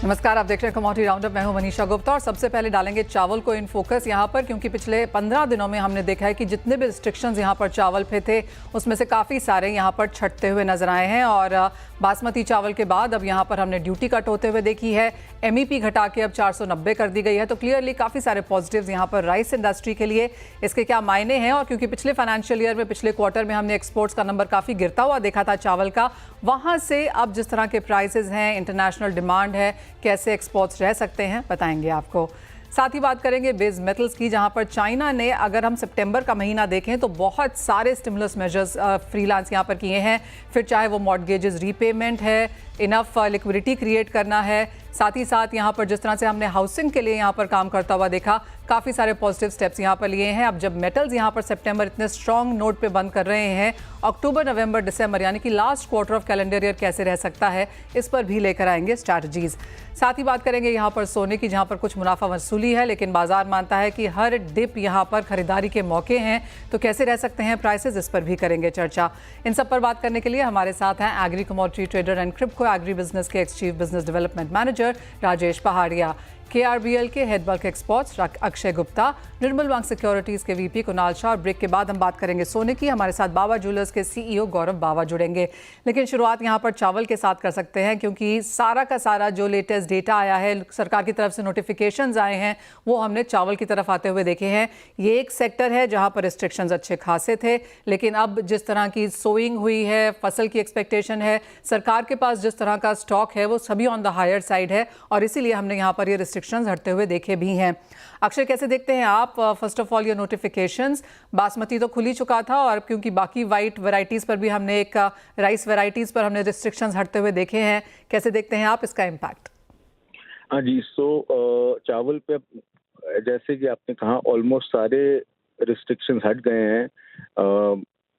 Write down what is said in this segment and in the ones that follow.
नमस्कार, आप देख रहे हैं कमोडिटी राउंडअप। मैं हूं मनीषा गुप्ता और सबसे पहले डालेंगे चावल को इन फोकस यहां पर, क्योंकि पिछले 15 दिनों में हमने देखा है कि जितने भी रिस्ट्रिक्शंस यहां पर चावल पे थे उसमें से काफ़ी सारे यहां पर छटते हुए नजर आए हैं। और बासमती चावल के बाद अब यहां पर हमने ड्यूटी कट होते हुए देखी है, MEP घटा के अब 490 कर दी गई है। तो क्लियरली काफ़ी सारे पॉजिटिव्स यहां पर राइस इंडस्ट्री के लिए। इसके क्या मायने हैं, और क्योंकि पिछले फाइनेंशियल ईयर में पिछले क्वार्टर में हमने एक्सपोर्ट्स का नंबर काफ़ी गिरता हुआ देखा था चावल का, वहां से अब जिस तरह के प्राइसेस हैं, इंटरनेशनल डिमांड है, कैसे एक्सपोर्ट्स रह सकते हैं बताएंगे आपको। साथ ही बात करेंगे बेस मेटल्स की, जहां पर चाइना ने, अगर हम सितंबर का महीना देखें तो बहुत सारे स्टिमुलस मेजर्स फ्रीलांस यहां पर किए हैं। फिर चाहे वो मॉर्गेजेस रीपेमेंट है, इनफ लिक्विडिटी क्रिएट करना है, साथ ही साथ यहाँ पर जिस तरह से हमने हाउसिंग के लिए यहाँ पर काम करता हुआ देखा, काफ़ी सारे पॉजिटिव स्टेप्स यहाँ पर लिए हैं। अब जब मेटल्स यहाँ पर सितंबर इतने स्ट्रॉन्ग नोट पे बंद कर रहे हैं, अक्टूबर, नवंबर, दिसंबर यानी कि last quarter of calendar year कैसे रह सकता है, इस पर भी लेकर आएंगे स्ट्रैटेजीज। साथ ही बात करेंगे यहाँ पर सोने की, जहाँ पर कुछ मुनाफा वसूली है, लेकिन बाजार मानता है कि हर डिप यहाँ पर खरीदारी के मौके हैं, तो कैसे रह सकते हैं प्राइसेस, इस पर भी करेंगे चर्चा। इन सब पर बात करने के लिए हमारे साथ हैं agri commodity trader and Cripco agri business के ex chief business development manager Rajesh Pahadia, KRBL के head bulk exports Akshay Gupta, Nirmal Bang securities के VP कुणाल शाह। और ब्रेक के बाद हम बात करेंगे सोने की, हमारे साथ बावा ज्वेलर्स के CEO गौरव बावा जुड़ेंगे। लेकिन शुरुआत यहां पर चावल के साथ कर सकते हैं, क्योंकि सारा का सारा जो लेटेस्ट डेटा आया है, सरकार की तरफ से नोटिफिकेशंस आए हैं, वो हमने चावल की तरफ आते हुए देखे हैं। ये एक सेक्टर है जहां पर रिस्ट्रिक्शंस अच्छे खासे थे, लेकिन अब जिस तरह की सोइंग हुई है, फसल की एक्सपेक्टेशन है, सरकार के पास जिस तरह का स्टॉक है वो सभी ऑन द हायर साइड है, और इसीलिए हमने यहाँ पर ये रिस्ट्रिक्शंस हटते हुए देखे भी हैं। अक्षय, कैसे देखते हैं आप फर्स्ट ऑफ ऑल ये नोटिफिकेशंस? बासमती तो खुल ही चुका था, और क्योंकि बाकी वाइट वैरायटीज पर भी हमने एक राइस वैरायटीज पर हमने रिस्ट्रिक्शंस हटते हुए देखे हैं, कैसे देखते हैं आप इसका इम्पैक्ट? हाँ जी, चावल पे जैसे कि आपने कहा ऑलमोस्ट सारे रिस्ट्रिक्शंस हट गए हैं।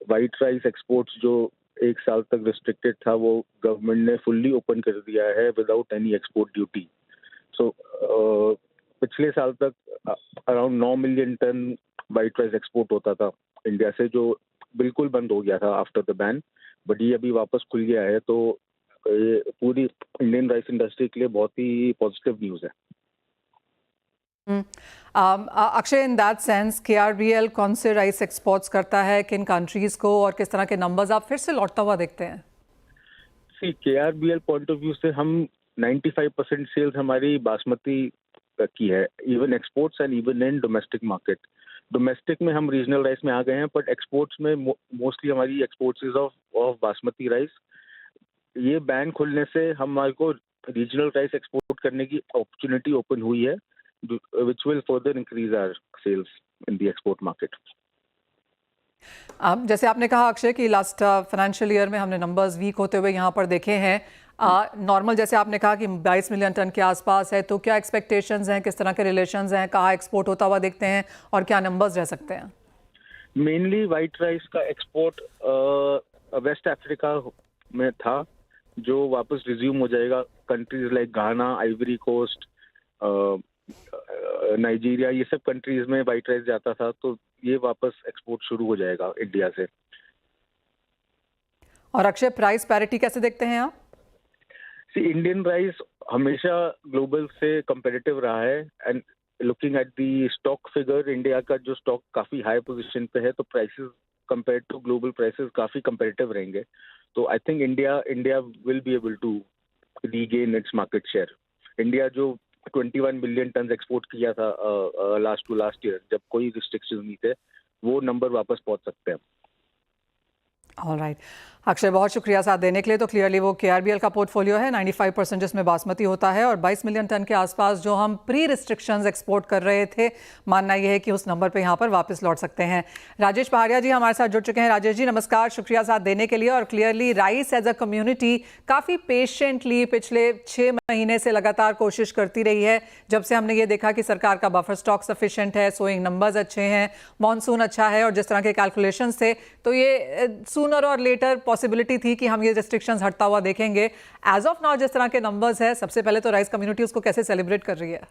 वाइट राइस एक्सपोर्ट्स जो एक साल तक रिस्ट्रिक्टेड था, वो गवर्नमेंट ने फुल्ली ओपन कर दिया है विदाउट एनी एक्सपोर्ट ड्यूटी। पिछले साल तक around 9 million tonne white rice export होता था इंडिया से, जो बिल्कुल बंद हो गया था आफ्टर द बैन, बट ये अभी वापस खुल गया है। तो ये पूरी इंडियन राइस इंडस्ट्री के लिए बहुत ही पॉजिटिव न्यूज़ है। Akshay, in that sense KRBL कौन से राइस एक्सपोर्ट्स करता है, किन कंट्रीज को, और किस तरह के नंबर्स आप फिर से लौटता हुआ देखते हैं? KRBL पॉइंट ऑफ व्यू से हम 95% सेल्स हमारी बासमती की है, even exports and even in domestic market. Domestic में हम रीजनल राइस में आ गए हैं, बट एक्सपोर्ट्स में मोस्टली हमारी exports is of basmati rice. ये बैन खुलने से हमारे को रीजनल राइस एक्सपोर्ट करने की अपॉर्चुनिटी ओपन हुई है, which will further increase our sales in the export market. जैसे आपने कहा अक्षय कि लास्ट फाइनेंशियल ईयर में हमने नंबर्स वीक होते हुए यहाँ पर देखे हैं। नॉर्मल जैसे आपने कहा कि 22 मिलियन टन के आसपास है, तो क्या एक्सपेक्टेशंस हैं, किस तरह के रिलेशंस हैं, कहाँ एक्सपोर्ट होता हुआ देखते हैं, और क्या नंबर्स रह सकते हैं? मेनली वाइट राइस का एक्सपोर्ट वेस्ट अफ्रीका में था, जो वापस रिज्यूम हो जाएगा। कंट्रीज लाइक घाना, आइवरी कोस्ट, नाइजीरिया, ये सब कंट्रीज में वाइट राइस जाता था, तो ये वापस एक्सपोर्ट शुरू हो जाएगा इंडिया से। और अक्षय, प्राइस पैरिटी कैसे देखते हैं आप? इंडियन राइस हमेशा ग्लोबल से कंपेटिटिव रहा है, and looking at the stock figure, India का जो स्टॉक काफी हाई पोजीशन पे है, तो prices compared to global prices काफी कंपेटिटिव रहेंगे। तो I think India will be able to regain its market share. India जो 21 बिलियन टन एक्सपोर्ट किया था लास्ट टू लास्ट ईयर, जब कोई रिस्ट्रिक्शन नहीं थे, वो नंबर वापस पहुंच सकते हैं। ऑलराइट अक्षय, बहुत शुक्रिया साथ देने के लिए। तो क्लियरली वो KRBL का पोर्टफोलियो है 95% जिसमें बासमती होता है, और 22 मिलियन टन के आसपास जो हम प्री रिस्ट्रिक्शंस एक्सपोर्ट कर रहे थे, मानना यह है कि उस नंबर पे यहाँ पर वापस लौट सकते हैं। राजेश पहाड़िया जी हमारे साथ जुड़ चुके हैं। राजेश जी नमस्कार, शुक्रिया साथ देने के लिए। और clearly rice as a community काफ़ी पेशेंटली पिछले 6 महीने से लगातार कोशिश करती रही है, जब से हमने ये देखा कि सरकार का बफर स्टॉक सफिशिएंट है, सोइंग नंबर्स अच्छे हैं, मॉनसून अच्छा है, और जिस तरह के कैलकुलेशंस थे, तो ये सूनर और लेटर पॉसिबिलिटी थी कि हम ये रिस्ट्रिक्शंस हटता हुआ देखेंगे। एज ऑफ नाउ जिस तरह के नंबर्स है, सबसे पहले तो राइस कम्युनिटी उसको कैसे सेलिब्रेट कर रही है?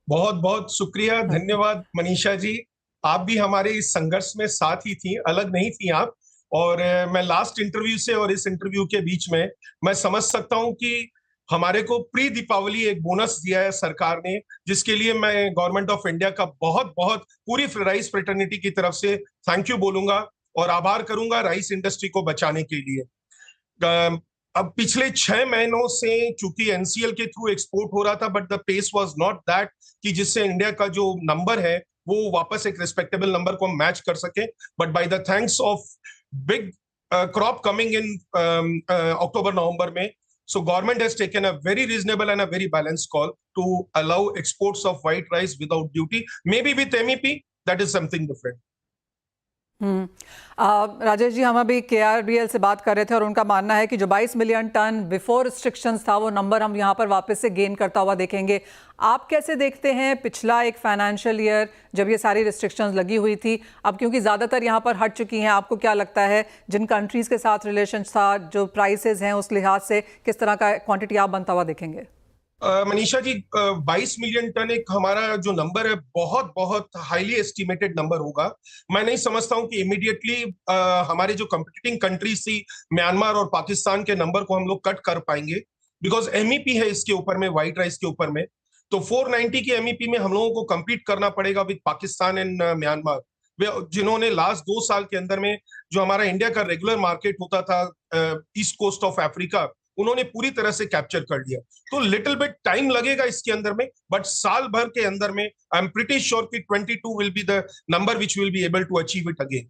बहुत बहुत शुक्रिया, धन्यवाद मनीषा जी। आप भी हमारे इस संघर्ष में साथ ही थी, अलग नहीं थी आप। और मैं लास्ट इंटरव्यू से और इस इंटरव्यू के बीच में मैं समझ सकता हूं कि हमारे को प्री दीपावली एक बोनस दिया है सरकार ने, जिसके लिए मैं गवर्नमेंट ऑफ इंडिया का बहुत बहुत पूरी राइस फ्रेटर्निटी की तरफ से थैंक यू बोलूंगा और आभार करूंगा राइस इंडस्ट्री को बचाने के लिए। अब पिछले 6 महीनों से चूंकि एनसीएल के थ्रू एक्सपोर्ट हो रहा था, but the pace was not that कि जिससे इंडिया का जो नंबर है वो वापस एक रिस्पेक्टेबल नंबर को मैच कर सके। But by the thanks of big crop coming in October November में, so government has taken a very reasonable and a very balanced call to allow exports of white rice without duty. Maybe with MEP that is something different. Rajesh ji, हम अभी KRBL से बात कर रहे थे और उनका मानना है कि जो 22 मिलियन टन बिफोर रिस्ट्रिक्शंस था वो नंबर हम यहाँ पर वापस से गेन करता हुआ देखेंगे। आप कैसे देखते हैं पिछला एक फाइनेंशियल ईयर जब ये सारी रिस्ट्रिक्शंस लगी हुई थी, अब क्योंकि ज़्यादातर यहाँ पर हट चुकी हैं, आपको क्या लगता है जिन कंट्रीज़ के साथ रिलेशन था, जो प्राइसेस हैं उस लिहाज से किस तरह का क्वांटिटी आप बनता हुआ देखेंगे? मनीषा जी, 22 मिलियन टन एक हमारा जो नंबर है बहुत बहुत हाईली एस्टिमेटेड नंबर होगा। मैं नहीं समझता हूं कि इमीडिएटली हमारे जो कंपीटिंग कंट्रीज थी म्यांमार और पाकिस्तान के नंबर को हम लोग कट कर पाएंगे, बिकॉज एमईपी है इसके ऊपर में, व्हाइट राइस के ऊपर में। तो 490 की एमईपी में हम लोगों को compete करना पड़ेगा विद पाकिस्तान एंड म्यांमार, जिन्होंने लास्ट 2 साल के अंदर में जो हमारा इंडिया का रेगुलर मार्केट होता था ईस्ट कोस्ट ऑफ अफ्रीका, उन्होंने पूरी तरह से कैप्चर कर लिया। तो लिटिल बिट टाइम लगेगा इसके अंदर में, बट साल भर के अंदर में आई एम प्रीटी श्योर कि 22 will be the number which will be able to achieve it again.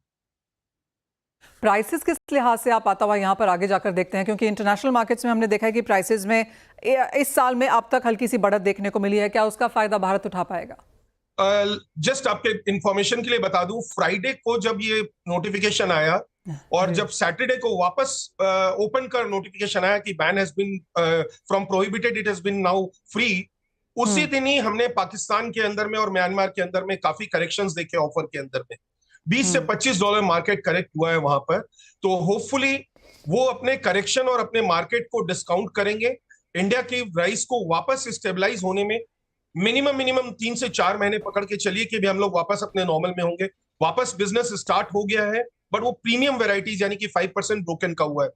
Prices किस लिहाज से आप आता हुआ यहाँ पर आगे जाकर देखते हैं, क्योंकि इंटरनेशनल मार्केट्स में हमने देखा है कि प्राइसेस में इस साल में अब तक हल्की सी बढ़त देखने को मिली है, क्या उसका फायदा भारत उठा पाएगा? जस्ट आपके इंफॉर्मेशन के लिए बता दूं, फ्राइडे को जब ये नोटिफिकेशन आया और जब सैटरडे को वापस ओपन कर नोटिफिकेशन आया कि ban has been from prohibited it has been now free, उसी दिन ही हमने पाकिस्तान के अंदर में और म्यांमार के अंदर में काफी करेक्शंस देखे ऑफर के अंदर में। $20 से $25 मार्केट करेक्ट हुआ है वहां पर। तो होपफुली वो अपने करेक्शन और अपने मार्केट को डिस्काउंट करेंगे। इंडिया की राइस को वापस स्टेबलाइज होने में मिनिमम 3 से 4 महीने पकड़ के चलिए कि भी हम लोग वापस अपने नॉर्मल में होंगे। वापस बिजनेस स्टार्ट हो गया है, बट वो प्रीमियम वेराइटीज यानी कि 5% ब्रोकन का हुआ है।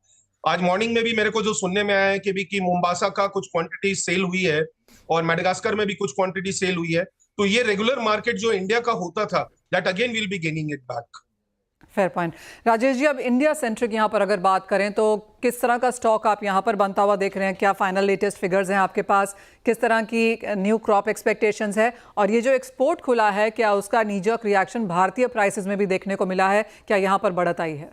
आज मॉर्निंग में भी मेरे को जो सुनने में आया है कि मोम्बासा का कुछ क्वांटिटी सेल हुई है और मेडागास्कर में भी कुछ क्वांटिटी सेल हुई है। तो ये रेगुलर मार्केट जो इंडिया का होता था, that again will be gaining it back. Fair point. Rajesh ji, अब इंडिया सेंट्रिक यहाँ पर अगर बात करें तो किस तरह का स्टॉक आप यहाँ पर बनता हुआ देख रहे हैं? क्या फाइनल लेटेस्ट फिगर्स हैं आपके पास? किस तरह की न्यू क्रॉप एक्सपेक्टेशंस है? और ये जो एक्सपोर्ट खुला है, क्या उसका नीजक रिएक्शन भारतीय प्राइसेस में भी देखने को मिला है? क्या यहाँ पर बढ़त आई है?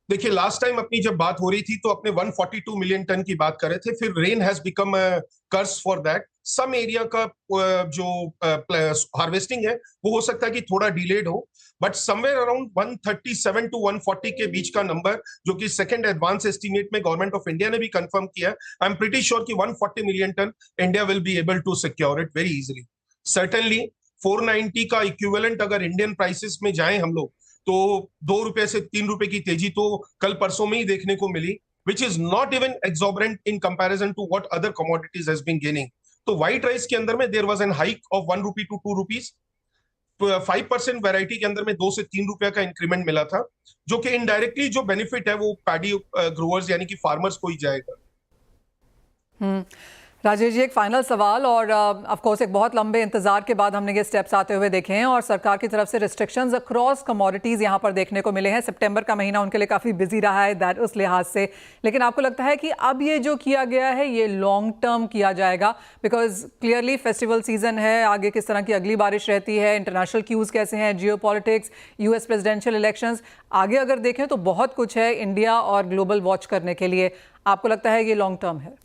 देखिए, लास्ट टाइम अपनी जब बात हो रही थी तो अपने 142 मिलियन टन की बात कर रहे थे, फिर rain has become a curse for that. Some area का जो हार्वेस्टिंग है वो हो सकता है कि थोड़ा डिलेड हो, बट समवेयर अराउंड 137 टू 140 के बीच का नंबर, जो कि सेकंड एडवांस एस्टीमेट में गवर्नमेंट ऑफ इंडिया ने भी कंफर्म किया, आई एम प्रीटी श्योर कि 140 million tonne India will be able to secure it very easily. Certainly 490 का इक्विवेलेंट अगर इंडियन प्राइसेस में जाएं हम लोग, तो ₹2 से ₹3 की तेजी तो कल परसों में ही देखने को मिली, which is not even exorbitant in comparison to what other commodities has been gaining. तो व्हाइट राइस के अंदर में there was an hike of ₹1 to ₹2, 5% variety के अंदर में ₹2 से ₹3 का इंक्रीमेंट मिला था, जो कि इनडायरेक्टली जो बेनिफिट है वो पैडी ग्रोअर्स यानी कि फार्मर्स को ही जाएगा। राजेश जी, एक फाइनल सवाल, और ऑफ कोर्स एक बहुत लंबे इंतजार के बाद हमने ये स्टेप्स आते हुए देखे हैं और सरकार की तरफ से रिस्ट्रिक्शंस अक्रॉस कमोडिटीज़ यहाँ पर देखने को मिले हैं। सितंबर का महीना उनके लिए काफ़ी बिजी रहा है दैट उस लिहाज से, लेकिन आपको लगता है कि अब ये जो किया गया है ये लॉन्ग टर्म किया जाएगा? बिकॉज क्लियरली फेस्टिवल सीजन है, आगे किस तरह की अगली बारिश रहती है, इंटरनेशनल क्यूज़ कैसे हैं, जियो पॉलिटिक्स, US प्रेसिडेंशियल इलेक्शंस, आगे अगर देखें तो बहुत कुछ है इंडिया और ग्लोबल वॉच करने के लिए। आपको लगता है ये लॉन्ग टर्म है?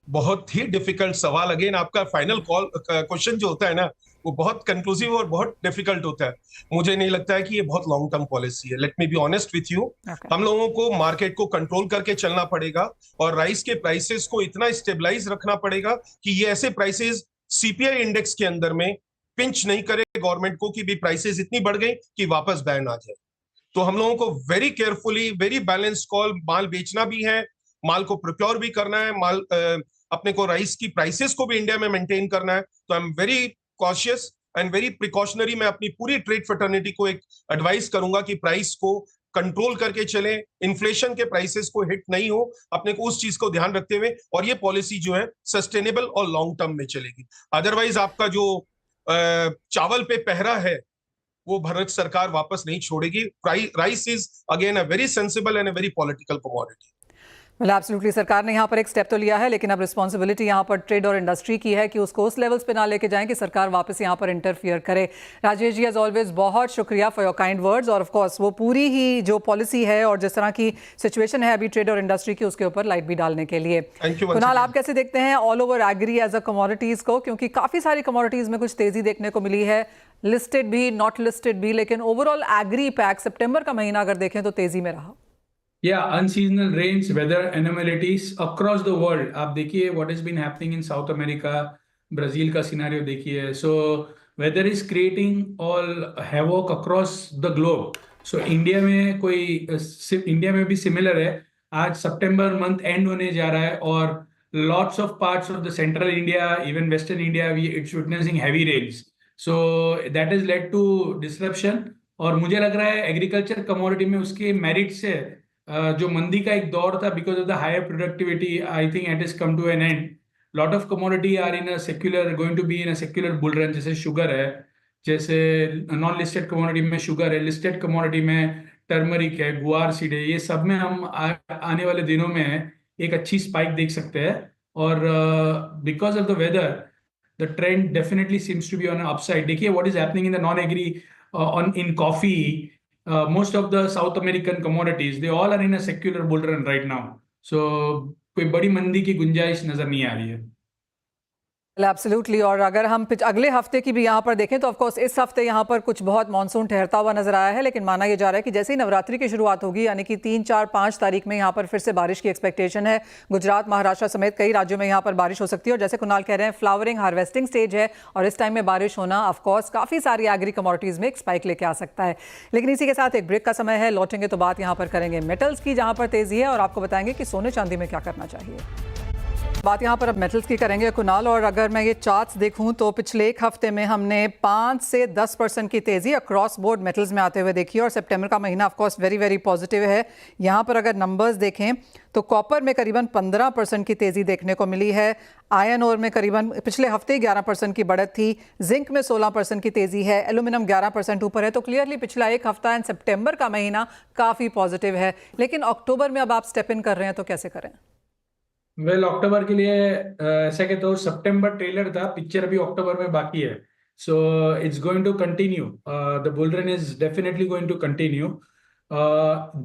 बहुत ही डिफिकल्ट सवाल। अगेन आपका फाइनल कॉल क्वेश्चन जो होता है ना, वो बहुत कंक्लूसिव और बहुत डिफिकल्ट होता है। मुझे नहीं लगता है कि ये बहुत लॉन्ग टर्म पॉलिसी है। Let me be honest with you, हम लोगों को मार्केट को कंट्रोल करके चलना पड़ेगा और राइस के प्राइसेस को इतना स्टेबलाइज रखना पड़ेगा कि ये ऐसे प्राइसेस सीपीआई इंडेक्स के अंदर में पिंच नहीं करे गवर्नमेंट को कि भी प्राइसेस इतनी बढ़ गई कि वापस बैन आ जाए। तो हम लोगों को very carefully, very balance call, माल बेचना भी है, माल को प्रोक्योर भी करना है, माल अपने को राइस की प्राइसेस को भी इंडिया में मेंटेन करना है। तो I am very cautious and very precautionary. मैं अपनी पूरी ट्रेड फ्रेटर्निटी को एक एडवाइस करूंगा कि प्राइस को कंट्रोल करके चलें, इन्फ्लेशन के प्राइसेस को हिट नहीं हो, अपने को उस चीज को ध्यान रखते हुए, और ये पॉलिसी जो है सस्टेनेबल और लॉन्ग टर्म में चलेगी। अदरवाइज आपका जो चावल पे पहरा है वो भारत सरकार वापस नहीं छोड़ेगी। Rice is again a very sensible and a very political commodity. Well absolutely, सरकार ने यहाँ पर एक स्टेप तो लिया है, लेकिन अब रिस्पॉन्सिबिलिटी यहाँ पर ट्रेड और इंडस्ट्री की है कि उसको उस लेवल्स पे ना लेके जाएं कि सरकार वापस यहाँ पर इंटरफियर करे। राजेश जी, एज ऑलवेज बहुत शुक्रिया फॉर योर काइंड वर्ड्स, और ऑफ कोर्स वो पूरी ही जो पॉलिसी है और जिस तरह की सिचुएशन है अभी ट्रेड और इंडस्ट्री की, उसके ऊपर लाइट भी डालने के लिए। कुणाल, आप कैसे देखते हैं all over agri as a commodities को, क्योंकि काफी सारी कमोडिटीज में कुछ तेजी देखने को मिली है, लिस्टेड भी, नॉट लिस्टेड भी, लेकिन ओवरऑल एग्री पैक सितंबर का महीना अगर देखें तो तेजी में रहा। Unseasonal rains, weather anomalies across the world. आप देखिए what has been happening in South America, Brazil का सिनेरियो देखिए. So weather is creating all havoc across the globe. So India में भी सिमिलर है. आज सितंबर मंथ एंड होने जा रहा है और lots of parts of the central India, even western India, it's witnessing heavy rains. So that has led to disruption. और मुझे लग रहा है एग्रीकल्चर कमोडिटी में उसके मेरिट से जो मंदी का एक दौर था, because of the higher productivity, I think it is come to an end. Lot of commodity are in a secular, going to be in a secular bull run. जैसे शुगर है, जैसे नॉन लिस्टेड कमोडिटी में sugar है, listed commodity में turmeric है, guar seed है. ये सब में हम आने वाले दिनों में एक अच्छी स्पाइक देख सकते हैं. और because of the weather the trend definitely seems to be on upside. देखिए what is happening in the non agri in coffee, most of the South American commodities, they all are in a secular bull run right now. So कोई बड़ी मंदी की गुंजाइश नजर नहीं आ रही है. एब्सोल्युटली. और अगर हम अगले हफ्ते की भी यहाँ पर देखें तो ऑफ कोर्स इस हफ्ते यहाँ पर कुछ बहुत मानसून ठहरता हुआ नजर आया है, लेकिन माना यह जा रहा है कि जैसे ही नवरात्रि की शुरुआत होगी, यानी कि 3, 4, 5 तारीख में यहाँ पर फिर से बारिश की एक्सपेक्टेशन है. गुजरात, महाराष्ट्र समेत कई राज्यों में यहाँ पर बारिश हो सकती है. और जैसे कुणाल कह रहे हैं, फ्लावरिंग हार्वेस्टिंग स्टेज है और इस टाइम में बारिश होना ऑफ कोर्स काफ़ी सारी एग्री कमोडिटीज़ में एक स्पाइक लेके आ सकता है. लेकिन इसी के साथ एक ब्रेक का समय है. लौटेंगे तो बात यहाँ पर करेंगे मेटल्स की, जहाँ पर तेज़ी है, और आपको बताएंगे कि सोने चांदी में क्या करना चाहिए. बात यहाँ पर अब मेटल्स की करेंगे कुणाल. और अगर मैं ये चार्ट्स देखूं तो पिछले एक हफ्ते में हमने 5 से 10% की तेज़ी अक्रॉस बोर्ड मेटल्स में आते हुए देखी, और सितंबर का महीना of course very very positive है. यहाँ पर अगर नंबर्स देखें तो कॉपर में करीबन 15% की तेज़ी देखने को मिली है. आयरन ओर में करीबन पिछले हफ्ते ही 11% की बढ़त थी. जिंक में 16% की तेज़ी है. एल्यूमिनियम 11% ऊपर है. तो क्लियरली पिछला एक हफ्ता एंड सितंबर का महीना काफ़ी पॉजिटिव है. लेकिन अक्टूबर में अब आप स्टेप इन कर रहे हैं तो कैसे करें? वेल, अक्टूबर के लिए ऐसा कहते हो, सितंबर ट्रेलर था, पिक्चर अभी अक्टूबर में बाकी है. So it's going to continue. The bull run is definitely going to continue.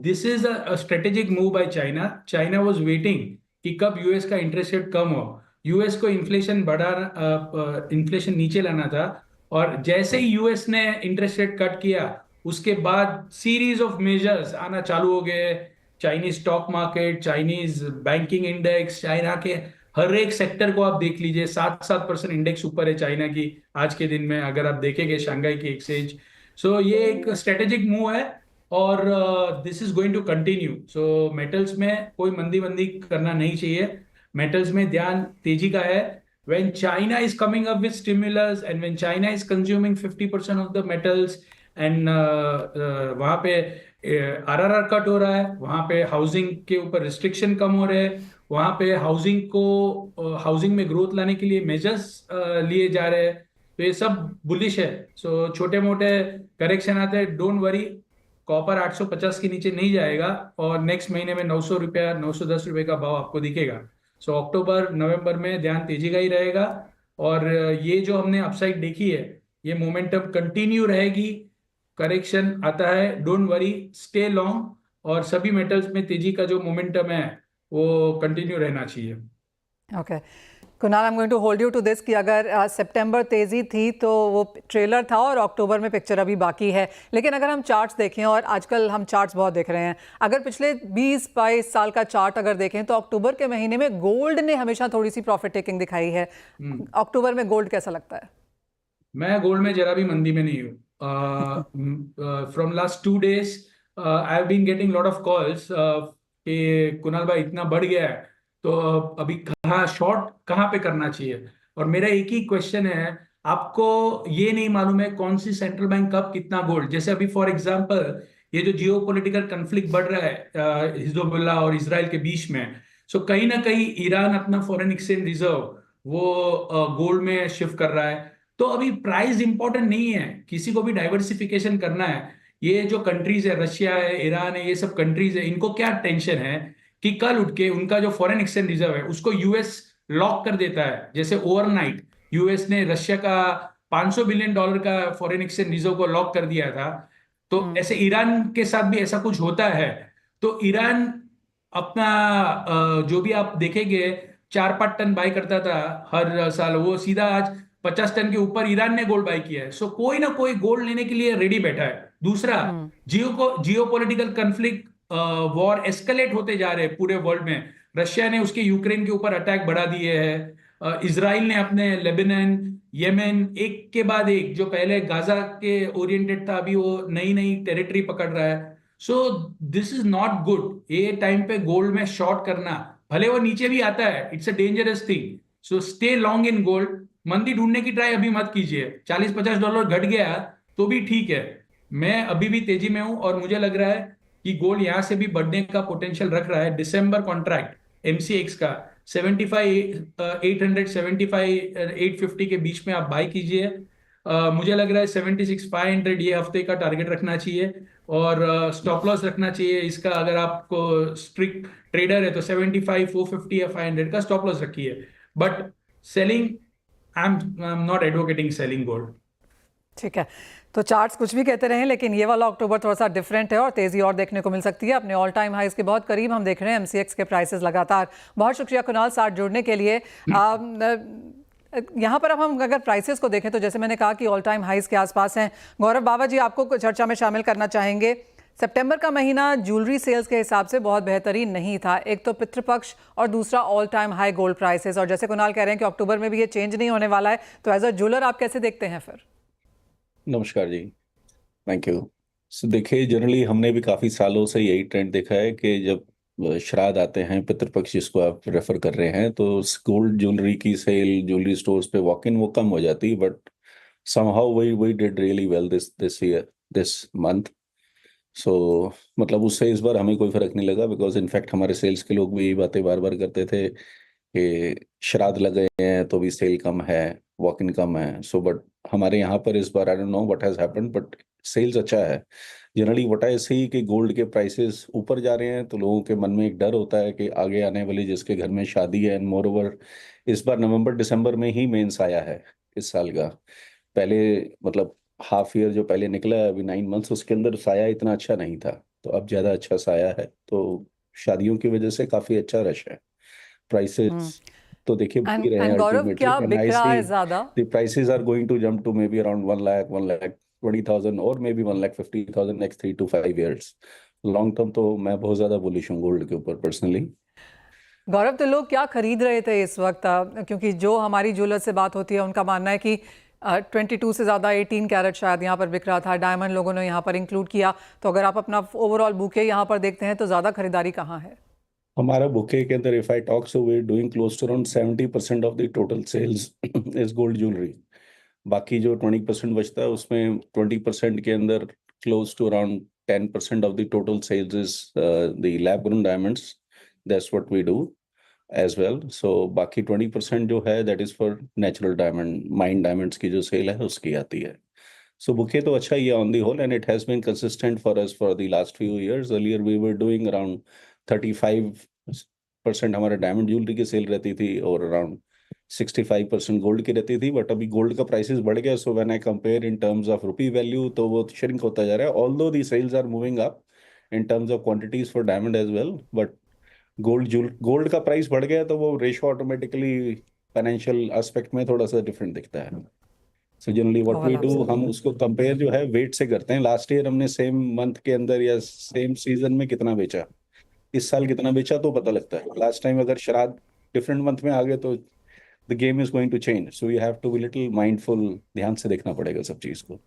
This is a strategic move by China. China was waiting कि कब यूएस का इंटरेस्ट रेट कम हो. यूएस को इन्फ्लेशन नीचे लाना था, और जैसे ही यूएस ने इंटरेस्ट रेट कट किया, उसके बाद सीरीज ऑफ मेजर्स आना चालू हो गए. Chinese stock market, Chinese banking index, China के हर एक सेक्टर को आप देख लीजिए, 7% इंडेक्स ऊपर है चाइना की आज के दिन में, अगर आप देखेंगे शंघाई की एक्सचेंज. सो ये एक स्ट्रेटेजिक मूव है और this is going to continue. So metals में कोई मंदी करना नहीं चाहिए. मेटल्स में ध्यान तेजी का है. When China is coming up with stimulus and when China is consuming 50% of the metals and वहां पे आरआरआर कट हो रहा है, वहां पे हाउसिंग के ऊपर रिस्ट्रिक्शन कम हो रहे हैं, वहां पे हाउसिंग में ग्रोथ लाने के लिए मेजर्स लिए जा रहे हैं. तो ये सब बुलिश है. सो छोटे मोटे करेक्शन आते हैं, डोंट वरी. कॉपर 850 के नीचे नहीं जाएगा और नेक्स्ट महीने में 900 रुपया, 910 रुपये का भाव आपको दिखेगा. सो अक्टूबर नवंबर में ध्यान तेजी का ही रहेगा. और ये जो हमने अपसाइड देखी है, ये मोमेंटम कंटिन्यू रहेगी. करेक्शन आता है, डोंट वरी, स्टे लॉन्ग. और सभी मेटल्स में तेजी का जो मोमेंटम है वो कंटिन्यू रहना चाहिए. Okay Kunal, I am going to hold you to this कि अगर सितंबर तेज़ी थी तो वो ट्रेलर था और अक्टूबर में पिक्चर अभी बाकी है. लेकिन अगर हम चार्ट्स देखें, और आजकल हम चार्ट्स बहुत देख रहे हैं, अगर पिछले 20-22 साल का चार्ट अगर देखें तो अक्टूबर के महीने में गोल्ड ने हमेशा थोड़ी सी प्रॉफिट टेकिंग दिखाई है. अक्टूबर में गोल्ड कैसा लगता है? मैं गोल्ड में जरा भी मंदी में नहीं हूँ. From last 2 days, I've been getting lot of calls कि कुणाल भाई इतना बढ़ गया है, तो अभी शॉर्ट कहाँ पे करना चाहिए. और मेरा एक ही क्वेश्चन है, आपको ये नहीं मालूम है कौन सी सेंट्रल बैंक कब कितना गोल्ड. जैसे अभी फॉर एग्जांपल ये जो जियोपॉलिटिकल कन्फ्लिक्ट बढ़ रहा है हिजबुल्लाह और इजराइल के बीच में, सो कहीं ना कहीं ईरान अपना फॉरेन एक्सचेंज रिजर्व वो गोल्ड में शिफ्ट कर रहा है। तो अभी प्राइस इंपॉर्टेंट नहीं है, किसी को भी डाइवर्सिफिकेशन करना है। ये जो कंट्रीज है, रशिया है, ईरान है, ये सब कंट्रीज है, इनको क्या टेंशन है कि कल उठ के उनका जो फॉरेन एक्सचेंज रिजर्व है उसको यूएस लॉक कर देता है। जैसे ओवरनाइट यूएस ने रशिया का $500 बिलियन का फॉरेन एक्सचेंज रिजर्व को लॉक कर दिया था, तो ऐसे ईरान के साथ भी ऐसा कुछ होता है। तो ईरान अपना जो भी आप देखेंगे 4-5 टन बाई करता था हर साल, वो सीधा आज 50 टन के ऊपर ईरान ने गोल्ड बाई किया है। सो कोई ना कोई गोल्ड लेने के लिए रेडी बैठा है। दूसरा, जियोपॉलिटिकल कन्फ्लिक्ट, वॉर एस्केलेट होते जा रहे हैं पूरे वर्ल्ड में। रशिया ने उसके यूक्रेन के ऊपर अटैक बढ़ा दिए हैं, इजराइल ने अपने लेबनान, येमेन, एक के बाद एक, जो पहले गाजा के ओरिएंटेड था अभी वो नई नई टेरिटरी पकड़ रहा है। So this is not good. ये टाइम पे गोल्ड में शॉर्ट करना, भले वो नीचे भी आता है, it's a dangerous thing. So stay long in gold. मंदी ढूंढने की ट्राई अभी मत कीजिए। $40-50 घट गया तो भी ठीक है। मैं अभी भी तेजी में हूं और मुझे लग रहा है कि गोल्ड यहां से भी बढ़ने का पोटेंशियल रख रहा है। दिसंबर कॉन्ट्रैक्ट एमसीएक्स का 75,850 के बीच में आप बाई कीजिए। मुझे लग रहा है 76,500 ये हफ्ते का टारगेट रखना चाहिए और स्टॉप लॉस रखना चाहिए इसका। अगर आपको स्ट्रिक्ट ट्रेडर है तो 75,450 या 500 का स्टॉप लॉस रखिए। But selling, I am not advocating selling gold. ठीक है, तो चार्ट्स कुछ भी कहते रहे, लेकिन ये वाला अक्टूबर थोड़ा सा डिफरेंट है और तेजी और देखने को मिल सकती है। अपने ऑल टाइम हाइज के बहुत करीब हम देख रहे हैं एमसीएक्स के प्राइसेस लगातार। बहुत शुक्रिया कुणाल साथ जुड़ने के लिए। यहाँ पर अब हम अगर प्राइसेस को देखें तो जैसे मैंने कहा कि ऑल टाइम हाइज के आसपास हैं। गौरव बाबा जी, आपको चर्चा में शामिल करना चाहेंगे। सितंबर का महीना ज्वेलरी सेल्स के हिसाब से बहुत बेहतरीन नहीं था। एक तो पितृपक्ष और दूसरा all time high gold prices, और जैसे कुणाल कह रहे हैं कि अक्टूबर में भी ये चेंज नहीं होने वाला है, तो एज अ ज्वेलर आप कैसे देखते हैं फिर? नमस्कार जी, थैंक यू। देखिए, जनरली हमने भी काफ़ी सालों से यही ट्रेंड देखा है कि जब श्राद्ध आते हैं, पितृपक्ष जिसको आप रेफर कर रहे हैं, तो गोल्ड ज्वेलरी की सेल ज्वेलरी स्टोर्स पे वॉक इन वो कम हो जाती है। But somehow we did really well this year, this month. So मतलब उससे इस बार हमें कोई फर्क नहीं लगा, बिकॉज इनफैक्ट हमारे सेल्स के लोग भी यही बातें बार बार करते थे कि श्राद्ध लग गए हैं तो भी सेल कम है, वॉक इन कम है। सो बट हमारे यहाँ पर इस बार I don't know what has happened, but sales अच्छा है। जनरली व्हाट आई सी कि गोल्ड के प्राइसेस ऊपर जा रहे हैं तो लोगों के मन में एक डर होता है कि आगे आने वाली जिसके घर में शादी है, एंड मोर ओवर इस बार नवंबर दिसंबर में ही मेंस आया है इस साल का। पहले मतलब हाफ ईयर जो पहले निकला है अभी 9 मंथ्स, उसके अंदर साया इतना अच्छा नहीं था, तो अब ज्यादा अच्छा साया है। तो शादियों की वजह से काफी अच्छा रश है। प्राइसेस तो देखिए बढ़ ही रहे हैं गौरव, अल्टीमेटली, क्या एंड बिक आई रहा है सी ज्यादा? the prices are going to jump to maybe around 1 lakh, 1,20,000 or maybe 1,50,000 next 3 to 5 years. Long term तो मैं बहुत ज्यादा बुलिश हूँ गोल्ड के ऊपर पर्सनली। गौरव, तो लोग क्या खरीद रहे थे इस वक्त? क्योंकि जो हमारी ज्वेलर से बात होती है उनका मानना है कि 22 से ज़्यादा 18 कैरेट शायद यहाँ पर बिक रहा था। डायमंड लोगों ने यहाँ पर इंक्लूड किया। तो अगर आप अपना ओवरऑल बुके यहाँ पर देखते हैं तो ज़्यादा खरीदारी कहाँ है? हमारा बुके के अंदर if I talk, so we doing close to around 70% of the total sales is gold jewellery. बाकी जो 20% बचता है उसमें 20% के अंदर close to around 10% of the total sales is the lab grown diamonds. That's what we do as well. So बाकी 20% जो है that is for natural diamond, mine diamonds की जो सेल है उसकी आती है। सो बुके तो अच्छा ही है on the whole, and it has been consistent for us for the last few years. Earlier we were doing around 35% हमारा डायमंड ज्वेलरी की सेल रहती थी और अराउंड 65% गोल्ड की रहती थी। बट अभी गोल्ड का प्राइसेस बढ़ गया, so when I compare in terms of rupee value तो वो श्रिंक होता जा रहा है। Although the sales are moving up in terms of quantities for diamond as well, but gold का प्राइस बढ़ गया तो वो रेशो ऑटोमेटिकली फाइनेंशियल एस्पेक्ट में थोड़ा सा डिफरेंट दिखता है। So generally what we do, हम उसको कंपेयर जो है वेट से करते हैं। लास्ट ईयर हमने सेम मंथ के अंदर या सेम सीजन में कितना बेचा, इस साल कितना बेचा, तो पता लगता है। लास्ट टाइम अगर श्राद्ध डिफरेंट मंथ में आ गए तो the game is going to change. So you have to be little mindful, ध्यान से देखना पड़ेगा सब चीज को।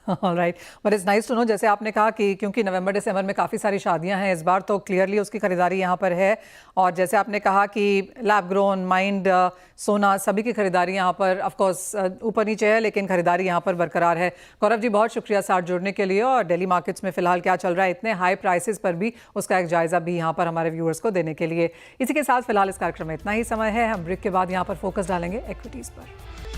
Alright, but it's nice to know, जैसे आपने कहा कि क्योंकि नवंबर दिसंबर में काफ़ी सारी शादियां हैं इस बार, तो क्लियरली उसकी खरीदारी यहाँ पर है। और जैसे आपने कहा कि लैब ग्रोन, माइंड, सोना, सभी की खरीदारी यहाँ पर ऑफ कोर्स ऊपर नीचे है, लेकिन खरीदारी यहाँ पर बरकरार है। गौरव जी, बहुत शुक्रिया साथ जुड़ने के लिए, और दिल्ली मार्केट्स में फिलहाल क्या चल रहा है इतने हाई प्राइसेस पर भी, उसका एक जायजा भी यहाँ पर हमारे व्यूअर्स को देने के लिए। इसी के साथ फिलहाल इस कार्यक्रम में इतना ही समय है। हम ब्रेक के बाद यहाँ पर फोकस डालेंगे इक्विटीज़ पर।